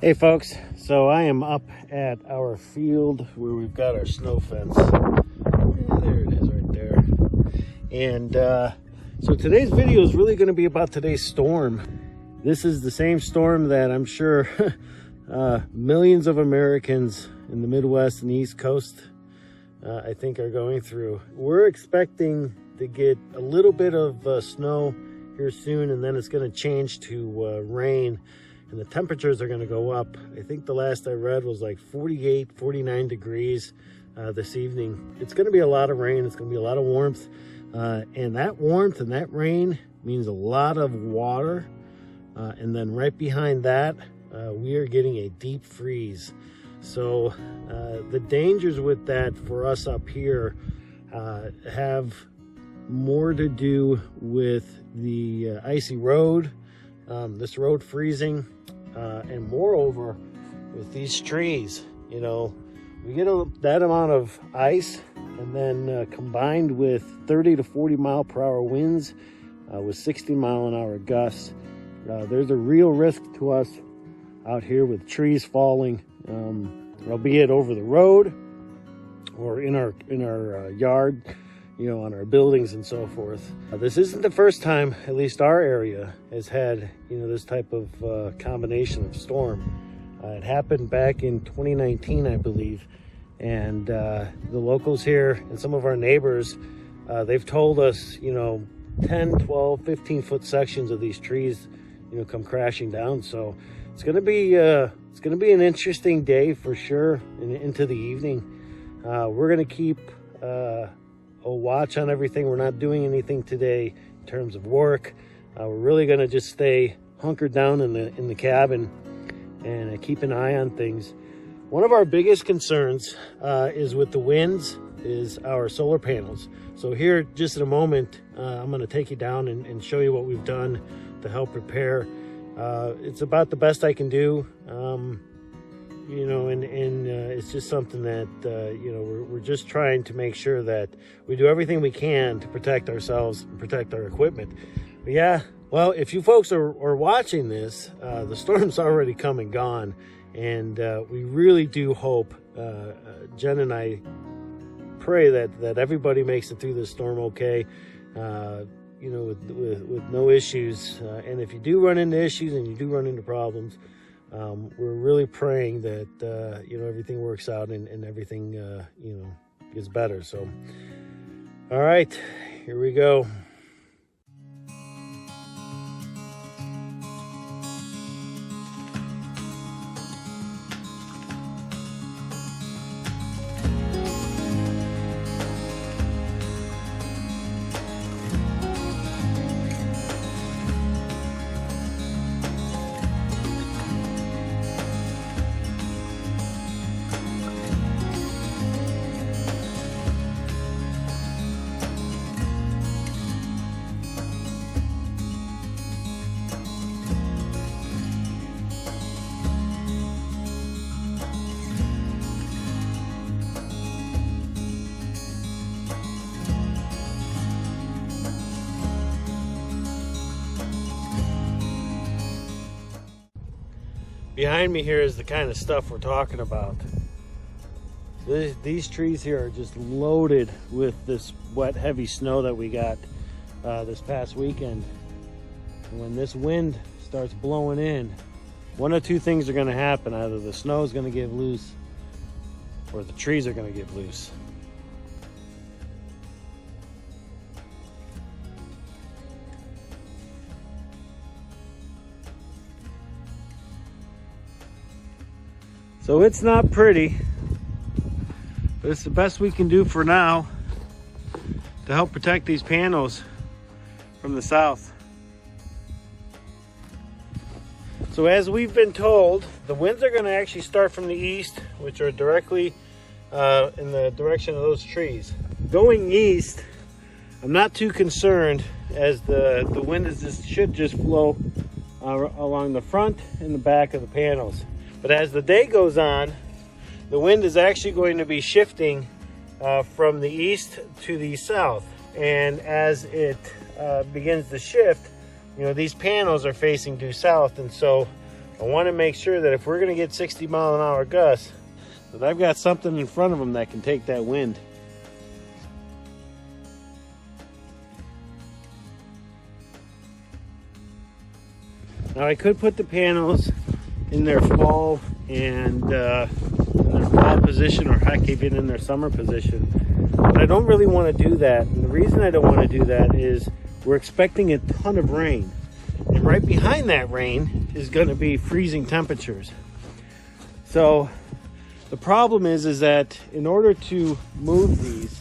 Hey folks, so I am up at our field where we've got our snow fence. Yeah, there it is right there. And so today's video is really going to be about today's storm. This is the same storm that I'm sure millions of Americans in the Midwest and the East Coast I think are going through. We're expecting to get a little bit of snow here soon, and then it's going to change to rain. And the temperatures are going to go up. I think the last I read was like 48, 49 degrees this evening. It's going to be a lot of rain. It's going to be a lot of warmth. And that warmth and that rain means a lot of water. And then right behind that, we are getting a deep freeze. So the dangers with that for us up here have more to do with the icy road, this road freezing, and moreover with these trees. You know, we get that amount of ice, and then combined with 30 to 40 mile per hour winds with 60 mile an hour gusts, there's a real risk to us out here with trees falling, albeit over the road or in our yard, you know, on our buildings and so forth. This isn't the first time, at least our area has had, you know, this type of combination of storm. It happened back in 2019, I believe. And the locals here and some of our neighbors, they've told us, you know, 10, 12, 15 foot sections of these trees, you know, come crashing down. So it's going to be an interesting day for sure, into the evening. We're going to keep a watch on everything. We're not doing anything today in terms of work. We're really going to just stay hunkered down in the cabin and keep an eye on things. One of our biggest concerns is with the winds is our solar panels. So here, just in a moment, I'm going to take you down and show you what we've done to help prepare. It's about the best I can do. You know, and it's just something that, you know, we're just trying to make sure that we do everything we can to protect ourselves and protect our equipment. But yeah, well, if you folks are watching this, the storm's already come and gone. And we really do hope, Jen and I pray that everybody makes it through this storm okay, you know, with no issues. And if you do run into issues and you do run into problems, we're really praying that, you know, everything works out and everything, you know, gets better. So, all right, here we go. Behind me here is the kind of stuff we're talking about. These trees here are just loaded with this wet, heavy snow that we got this past weekend. And when this wind starts blowing in, one of two things are going to happen. Either the snow is going to give loose or the trees are going to give loose. So it's not pretty, but it's the best we can do for now to help protect these panels from the south. So as we've been told, the winds are going to actually start from the east, which are directly in the direction of those trees. Going east, I'm not too concerned, as the wind should just flow along the front and the back of the panels. But as the day goes on, the wind is actually going to be shifting from the east to the south. And as it begins to shift, you know, these panels are facing due south. And so I want to make sure that if we're going to get 60-mile-an-hour gusts, that I've got something in front of them that can take that wind. Now I could put the panels in their fall and in their fall position, or heck, even in their summer position. But I don't really want to do that. And the reason I don't want to do that is we're expecting a ton of rain. And right behind that rain is going to be freezing temperatures. So the problem is that in order to move these,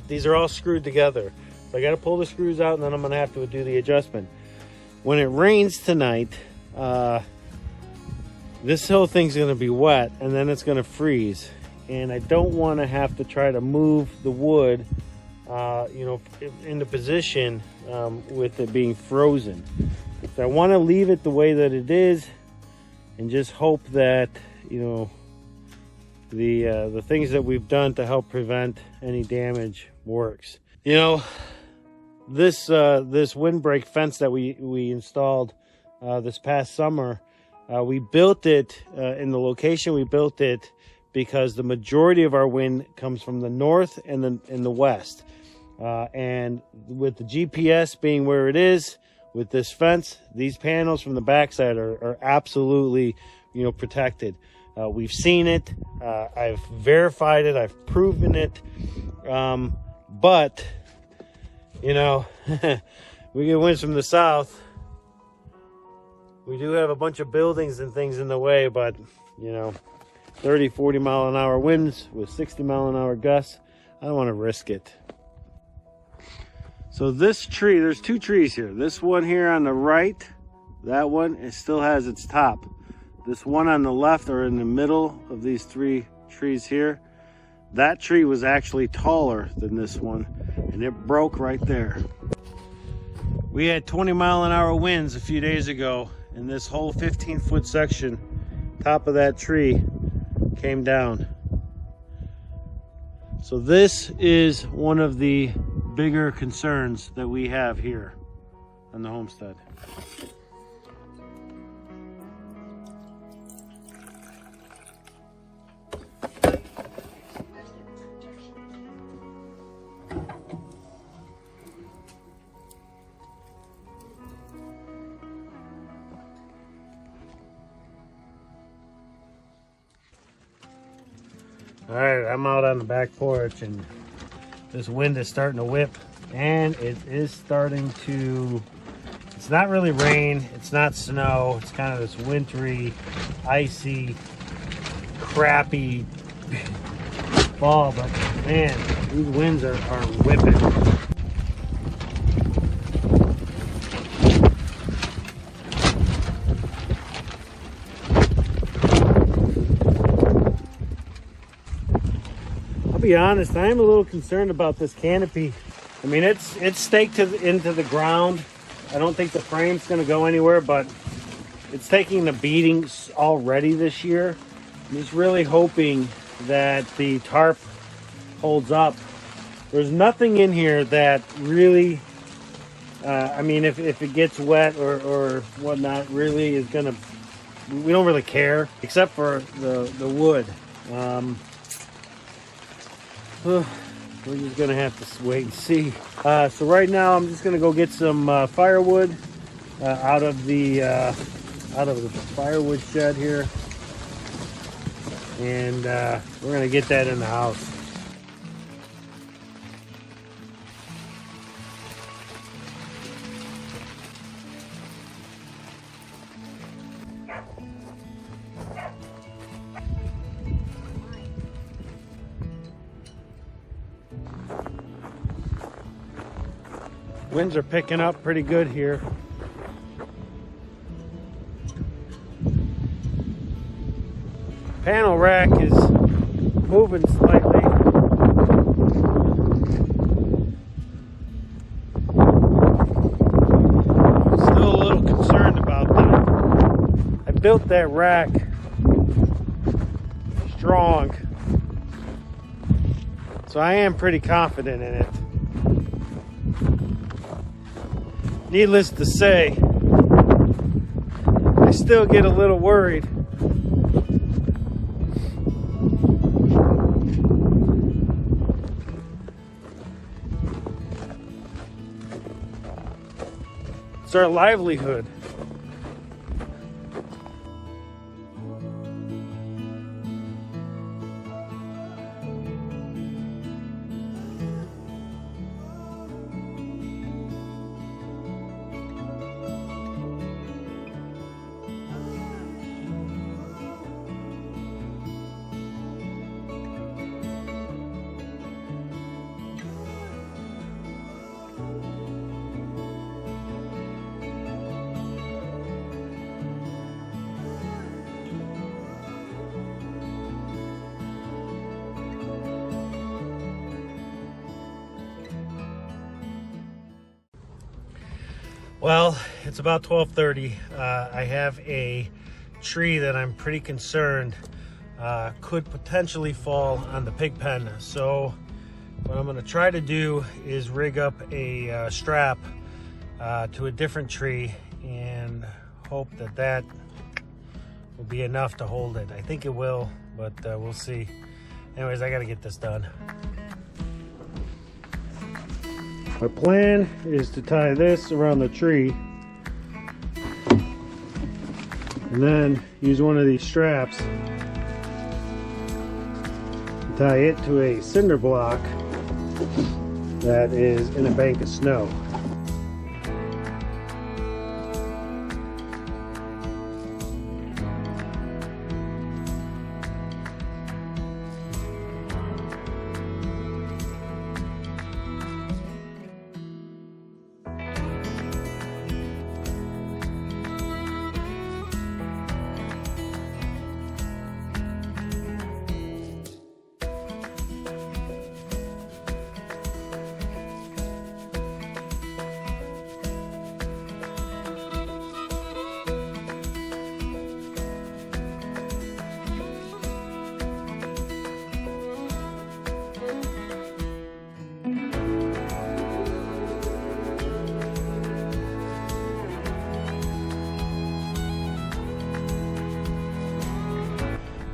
these are all screwed together. So I got to pull the screws out, and then I'm going to have to do the adjustment. When it rains tonight, this whole thing's going to be wet, and then it's going to freeze. And I don't want to have to try to move the wood, you know, into position with it being frozen. So I want to leave it the way that it is, and just hope that, you know, the things that we've done to help prevent any damage works. You know, this windbreak fence that we installed this past summer, we built it in the location we built it because the majority of our wind comes from the north and the west. And with the GPS being where it is, with this fence, these panels from the backside are absolutely, you know, protected. We've seen it. I've verified it. I've proven it. But, you know, we get winds from the south. We do have a bunch of buildings and things in the way, but, you know, 30, 40 mile an hour winds with 60 mile an hour gusts, I don't want to risk it. So this tree, there's two trees here. This one here on the right, that one, it still has its top. This one on the left, or in the middle of these three trees here, that tree was actually taller than this one, and it broke right there. We had 20 mile an hour winds a few days ago, and this whole 15-foot section, top of that tree, came down. So this is one of the bigger concerns that we have here on the homestead. All right, I'm out on the back porch, and this wind is starting to whip, and it is starting to, it's not really rain, it's not snow, it's kind of this wintry, icy, crappy fall, but man, these winds are whipping. Be honest, I am a little concerned about this canopy. I mean, it's staked into the ground. I don't think the frame's going to go anywhere, but it's taking the beatings already this year. I'm just really hoping that the tarp holds up. There's nothing in here that really, I mean, if it gets wet or whatnot, really is going to, we don't really care, except for the wood. We're just gonna have to wait and see. So right now I'm just gonna go get some firewood out of the firewood shed here, and we're gonna get that in the house. Winds are picking up pretty good here. Panel rack is moving slightly. I'm still a little concerned about that. I built that rack strong, so I am pretty confident in it. Needless to say, I still get a little worried. It's our livelihood. Well, it's about 12:30. I have a tree that I'm pretty concerned could potentially fall on the pig pen. So what I'm going to try to do is rig up a strap to a different tree and hope that that will be enough to hold it. I think it will, but we'll see. Anyways, I got to get this done. My plan is to tie this around the tree and then use one of these straps to tie it to a cinder block that is in a bank of snow.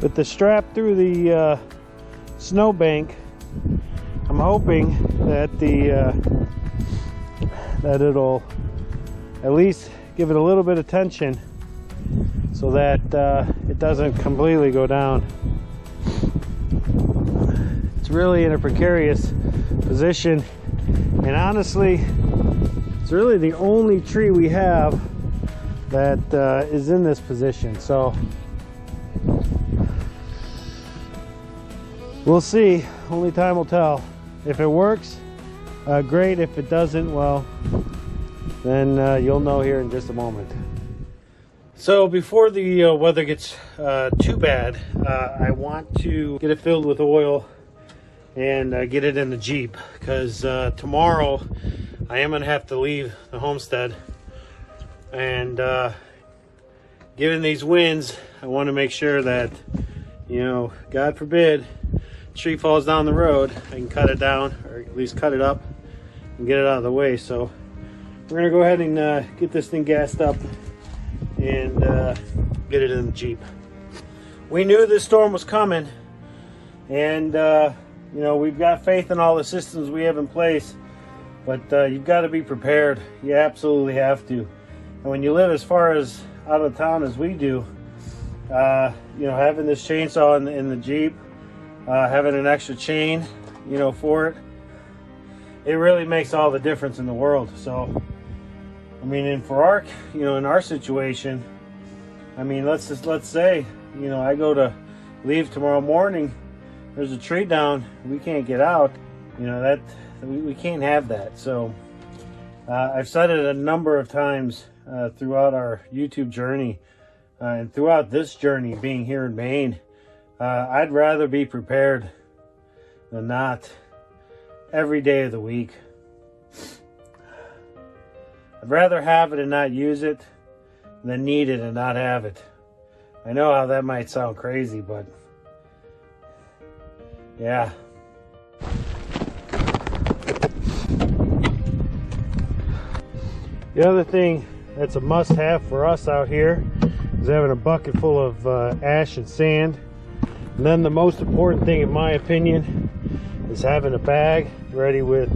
With the strap through the snowbank, I'm hoping that that it'll at least give it a little bit of tension so that it doesn't completely go down. It's really in a precarious position, and honestly, it's really the only tree we have that is in this position. So we'll see. Only time will tell. If it works, great. If it doesn't, well, then you'll know here in just a moment. So before the weather gets too bad, I want to get it filled with oil and get it in the Jeep, because tomorrow I am going to have to leave the homestead, and given these winds, I want to make sure that, you know, God forbid, tree falls down the road, I can cut it down, or at least cut it up and get it out of the way. So we're gonna go ahead and get this thing gassed up and get it in the Jeep. We knew this storm was coming, and you know, we've got faith in all the systems we have in place, but you've got to be prepared. You absolutely have to. And when you live as far as out of town as we do, you know, having this chainsaw in the Jeep, having an extra chain, you know, for it, it really makes all the difference in the world. So, I mean, and for our, you know, in our situation, I mean, let's say, you know, I go to leave tomorrow morning, there's a tree down, we can't get out, you know, that we can't have that. So I've said it a number of times throughout our YouTube journey, and throughout this journey being here in Maine, I'd rather be prepared than not every day of the week. I'd rather have it and not use it than need it and not have it. I know how that might sound crazy, but yeah. The other thing that's a must-have for us out here is having a bucket full of ash and sand. And then the most important thing, in my opinion, is having a bag ready with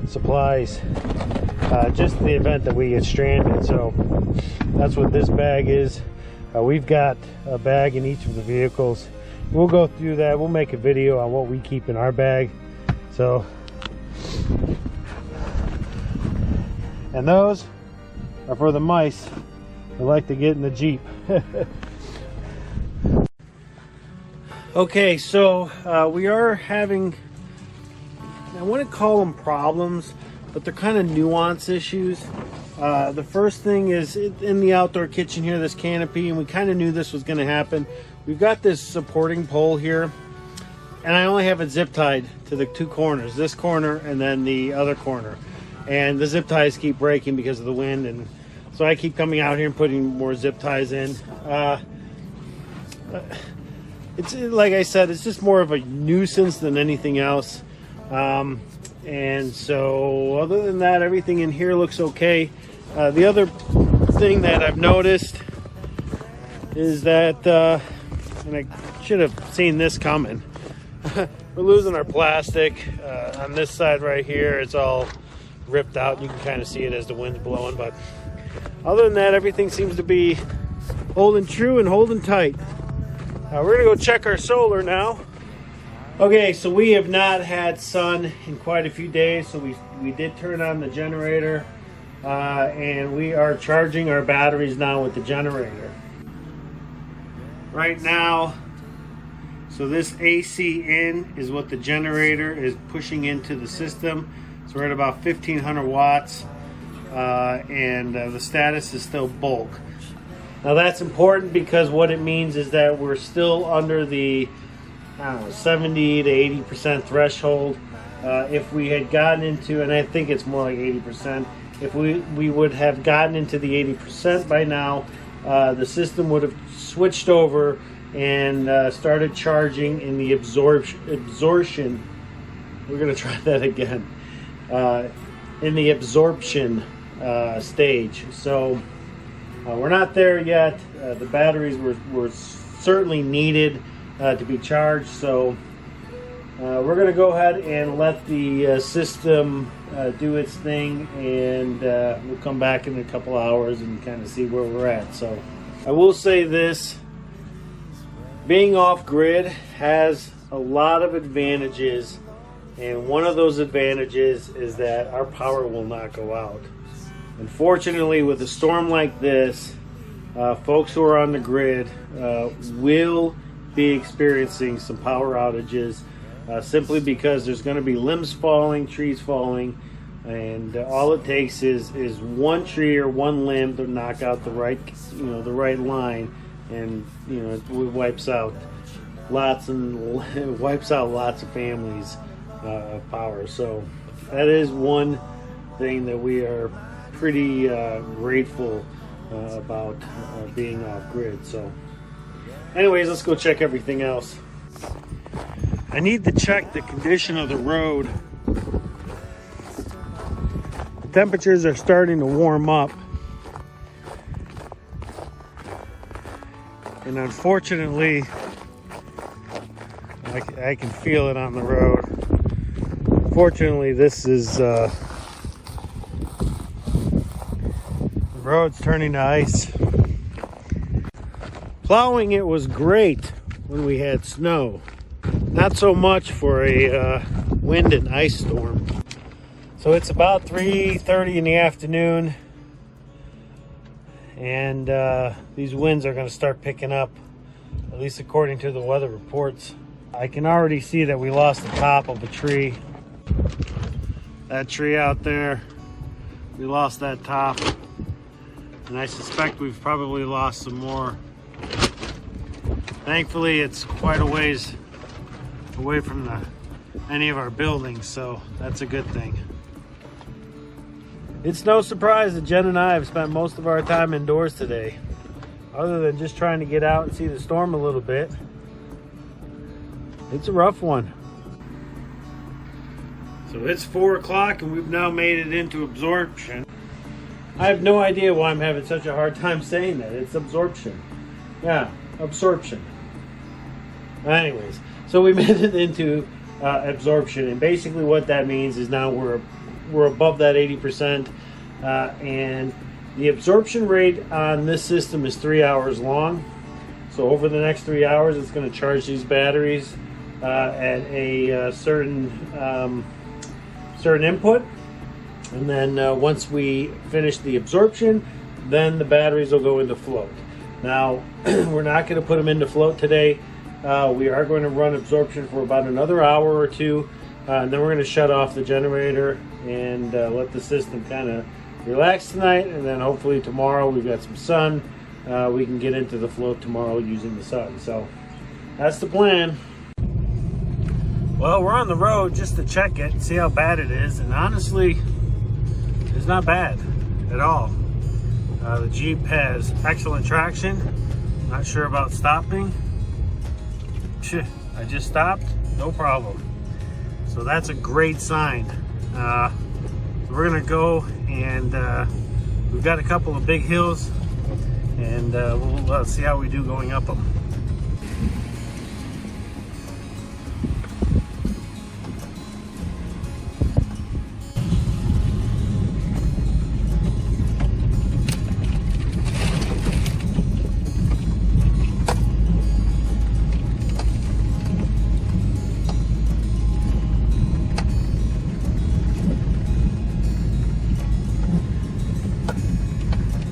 supplies, just in the event that we get stranded. So that's what this bag is. We've got a bag in each of the vehicles. We'll go through that. We'll make a video on what we keep in our bag. So, and those are for the mice that like to get in the Jeep. Okay, so we are having, I wouldn't call them problems, but they're kind of nuance issues. The first thing is in the outdoor kitchen here, this canopy, and we kind of knew this was going to happen. We've got this supporting pole here, and I only have it zip tied to the two corners, this corner and then the other corner. And the zip ties keep breaking because of the wind, and so I keep coming out here and putting more zip ties in. It's like I said, it's just more of a nuisance than anything else. And so other than that, everything in here looks okay. The other thing that I've noticed is that, and I should have seen this coming, we're losing our plastic. On this side right here, it's all ripped out. You can kind of see it as the wind's blowing, but other than that, everything seems to be holding true and holding tight. We're gonna go check our solar now. Okay, so we have not had sun in quite a few days, so we did turn on the generator, and we are charging our batteries now with the generator. Right now, so this AC in is what the generator is pushing into the system. So we're at about 1500 watts, and the status is still bulk. Now that's important because what it means is that we're still under the 70 to 80% threshold. If we had gotten into, and I think it's more like 80%, if we would have gotten into the 80% by now, the system would have switched over and started charging in the absorption. We're gonna try that again. In the absorption stage. So we're not there yet. The batteries were certainly needed to be charged, so we're going to go ahead and let the system do its thing, and we'll come back in a couple hours and kind of see where we're at. So I will say this, being off-grid has a lot of advantages, and one of those advantages is that our power will not go out. Unfortunately, with a storm like this, folks who are on the grid will be experiencing some power outages, simply because there's going to be limbs falling, trees falling, and all it takes is one tree or one limb to knock out the right line, and it wipes out lots of families of power. So that is one thing that we are pretty grateful about being off grid. So anyways, let's go check everything else. I need to check the condition of the road. The temperatures are starting to warm up, and unfortunately I can feel it on the road. Unfortunately, this is the road's turning to ice. Plowing it was great when we had snow, not so much for a wind and ice storm. So it's about 3:30 in the afternoon, and these winds are going to start picking up, at least according to the weather reports. I can already see that we lost the top of a tree. That tree out there, we lost that top, and I suspect we've probably lost some more. Thankfully, it's quite a ways away from any of our buildings, so that's a good thing. It's no surprise that Jen and I have spent most of our time indoors today, other than just trying to get out and see the storm a little bit. It's a rough one. So it's 4 o'clock and we've now made it into absorption. I have no idea why I'm having such a hard time saying that. It's absorption. Yeah, absorption. Anyways, so we made it into absorption, and basically what that means is now we're above that 80%, and the absorption rate on this system is 3 hours long. So over the next 3 hours, it's going to charge these batteries at a certain input, and then once we finish the absorption, then the batteries will go into float. Now we're not going to put them into float today. We are going to run absorption for about another hour or two, and then we're going to shut off the generator and let the system kind of relax tonight, and then hopefully tomorrow we've got some sun. We can get into the float tomorrow using the sun. So that's the plan. Well, we're on the road just to check it, see how bad it is, and honestly, it's not bad at all. The Jeep has excellent traction. Not sure about stopping. I just stopped, no problem. So that's a great sign. So we're gonna go, and we've got a couple of big hills, and we'll see how we do going up them.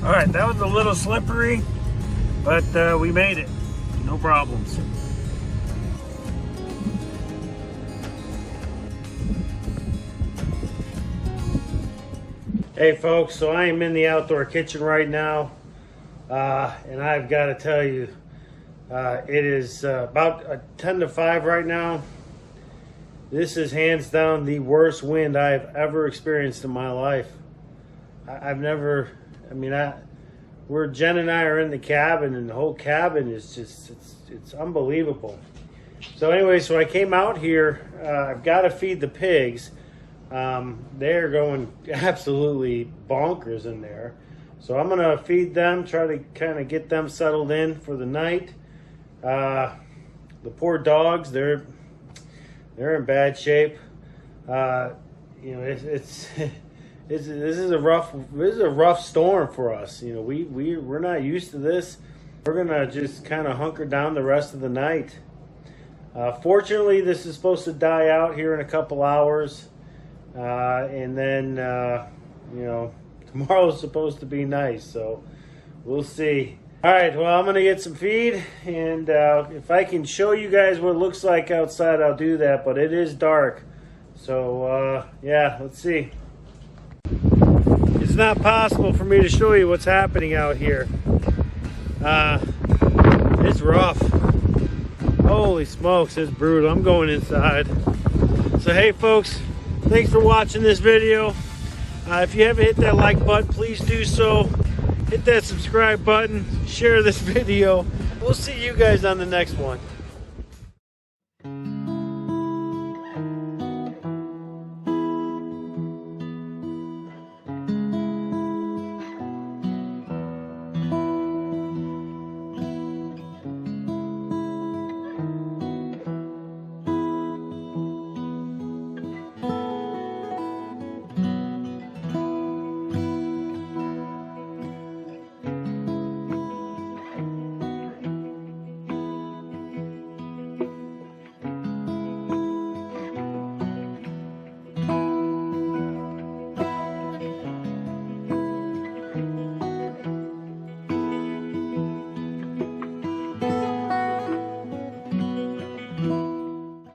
All right, that was a little slippery, but we made it, no problems. Hey folks, so I am in the outdoor kitchen right now, and I've got to tell you, it is about 10 to 5 right now. This is hands down the worst wind I've ever experienced in my life. I've never, where Jen and I are in the cabin, and the whole cabin is just, it's unbelievable. So anyway, so I came out here. I've got to feed the pigs. They're going absolutely bonkers in there. So I'm going to feed them, try to kind of get them settled in for the night. The poor dogs, they're in bad shape. This is a rough storm for us. We're not used to this. We're gonna just kind of hunker down the rest of the night. Fortunately, this is supposed to die out here in a couple hours, and then tomorrow's supposed to be nice. So we'll see. All right, well, I'm gonna get some feed, and if I can show you guys what it looks like outside, I'll do that. But it is dark, so yeah, let's see. It's not possible for me to show you what's happening out here. It's rough. Holy smokes, it's brutal. I'm going inside. So hey folks, thanks for watching this video. If you haven't hit that like button, please do so. Hit that subscribe button, share this video. We'll see you guys on the next one.